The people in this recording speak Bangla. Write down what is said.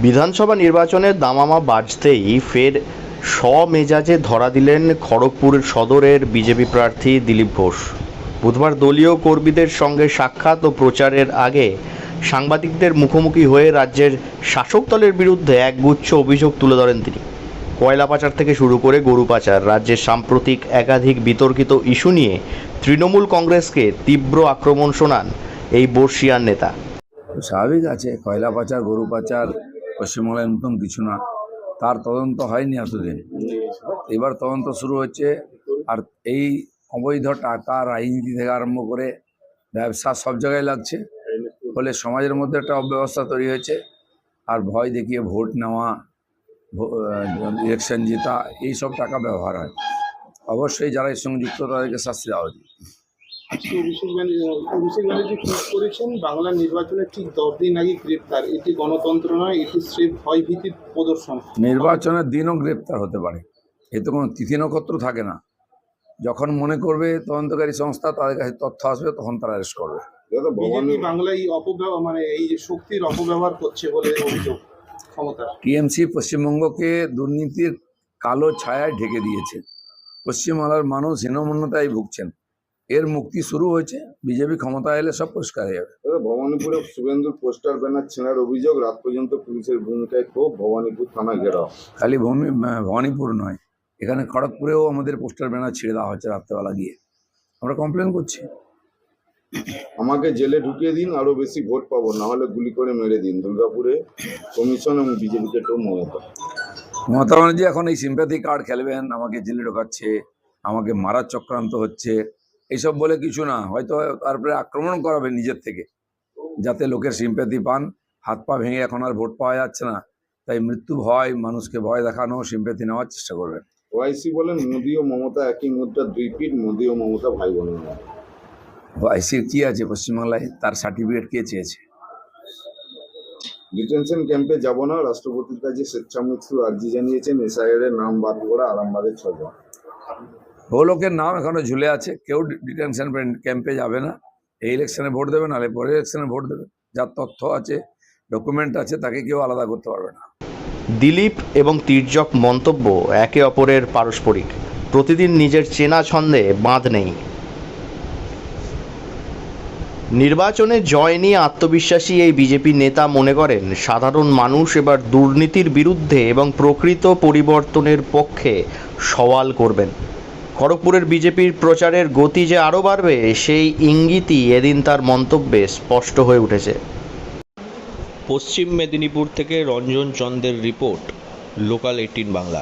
বিধানসভা নির্বাচনের দামামা বাজতেই ফের স্বমেজাজে ধরা দিলেন খড়গপুর সদরের বিজেপি প্রার্থী দিলীপ ঘোষ। বুধবার দলীয় কর্মীদের সঙ্গে সাক্ষাৎ ও প্রচারের আগে সাংবাদিকদের মুখোমুখি হয়ে রাজ্যের শাসক দলের বিরুদ্ধে একগুচ্ছ অভিযোগ তুলে ধরেন তিনি। কয়লা পাচার থেকে শুরু করে গরু পাচার, রাজ্যের সাম্প্রতিক একাধিক বিতর্কিত ইস্যু নিয়ে তৃণমূল কংগ্রেসকে তীব্র আক্রমণ শোনান এই বর্ষীয়ান নেতা। স্বাভাবিক আছে, কয়লা পাচার গরু পাচার পশ্চিমবাংলায় নতুন কিছু না। তার তদন্ত হয়নি এতদিন, এবার তদন্ত শুরু হচ্ছে। আর এই অবৈধ টাকা রাজনীতি থেকে আরম্ভ করে ব্যবসা সব জায়গায় লাগছে, ফলে সমাজের মধ্যে একটা অব্যবস্থা তৈরি হয়েছে। আর ভয় দেখিয়ে ভোট নেওয়া, ইলেকশন জেতা, এইসব টাকা ব্যবহার হয়। অবশ্যই যারা এর সঙ্গে যুক্ত তাদেরকে শাস্তি দেওয়া উচিত। অভিষেক ব্যানার্জি টুইট করেছেন, বাংলার নির্বাচনের ঠিক 10 দিন আগে গ্রেপ্তার, এটি গণতন্ত্র নয়, এটি স্রেফ ভয়ভীতির প্রদর্শন। নির্বাচনের দিনও গ্রেপ্তার হতে পারে, এতে কোনো তিথি নক্ষত্র থাকে না। যখন মনে করবে তদন্তকারী সংস্থা তাদের কাছে তথ্য আসবে, তখন তারা অ্যারেস্ট করবে। বিজেপি বাংলায় অপব্যবহার, এই যে শক্তির অপব্যবহার করছে বলে অভিযোগ ক্ষমতা। টিএমসি পশ্চিমবঙ্গকে দুর্নীতির কালো ছায়ায় ঢেকে দিয়েছে। পশ্চিমবাংলার মানুষ হীনমন্যতায় ভুগছেন। এর মুক্তি শুরু হয়েছে, বিজেপি ক্ষমতা এলে সব পরিষ্কার হয়ে যাবে। ভবানীপুরে শুভেন্দুর পোস্টার ব্যানার ছেঁড়ার অভিযোগ, রাত পর্যন্ত পুলিশের ভূমিকায় ক্ষোভ, ভবানীপুর থানা ঘেরাও। খালি ভবানীপুর নয়, এখানে খড়গপুরেও আমাদের পোস্টার ব্যানার ছেড়ে দেওয়া হচ্ছে রাত্রেবেলা গিয়ে। আমরা কমপ্লেন করছি। আমাকে জেলে ঢুকিয়ে দিন, আরো বেশি ভোট পাবো, না হলে গুলি করে মেরে দিন। দুর্গাপুরে কমিশন এবং বিজেপিকে তো মমতা ব্যানার্জি এখন এই সিম্প্যাথি কার্ড খেলবেন, আমাকে জেলে ঢোকাচ্ছে, আমাকে মারার চক্রান্ত হচ্ছে, এইসব বলে কিছু না। হয়তো তারপরে আক্রমণ করাবে নিজের থেকে, যাতে লোকের সিম্প্যাথি পান। হাত পা ভেঙে এখন আর ভোট পাওয়া যাচ্ছে না, তাই মৃত্যু ভয়, মানুষকে ভয় দেখানো, সিম্প্যাথি নেওয়ার চেষ্টা করবেন। ওআইসি বলেন, মোদী ও মমতা একই মুদ্রার দুই পিঠ, মোদী ও মমতা ভাই বোনের মতো। ওআইসির কি আছে পশ্চিমবাংলায়? তার সার্টিফিকেট কে চেয়েছে? ডিটেনশন ক্যাম্পে যাব না, রাষ্ট্রপতির কাছে স্বেচ্ছামৃত্যুর আর্জি জানিয়েছেন। এসআইআর নাম বাদ করা আরামবাগের 6 জন। বহু লোকের নাম এখনো ঝুলে আছে, কেউ ডিটেনশন ক্যাম্পে যাবে না। এই ইলেকশনে ভোট দেবে, নাহলে পরের ইলেকশনে ভোট দেবে। যার তথ্য আছে, ডকুমেন্ট আছে, তাকে কেউ আলাদা করতে পারবে না। দিলীপ এবং তির্যক মন্তব্য একে অপরের পারস্পরিক। প্রতিদিন নিজের চেনা ছন্দে বাঁধ নেই। নির্বাচনে জয় নিয়ে আত্মবিশ্বাসী এই বিজেপি নেতা মনে করেন, সাধারণ মানুষ এবার দুর্নীতির বিরুদ্ধে এবং প্রকৃত পরিবর্তনের পক্ষে সওয়াল করবেন। খড়গপুরের বিজেপির প্রচারের গতি যে আরও বাড়বে, সেই ইঙ্গিতই এদিন তার মন্তব্যে স্পষ্ট হয়ে উঠেছে। পশ্চিম মেদিনীপুর থেকে রঞ্জন চন্দ্রের রিপোর্ট, লোকাল 18 বাংলা।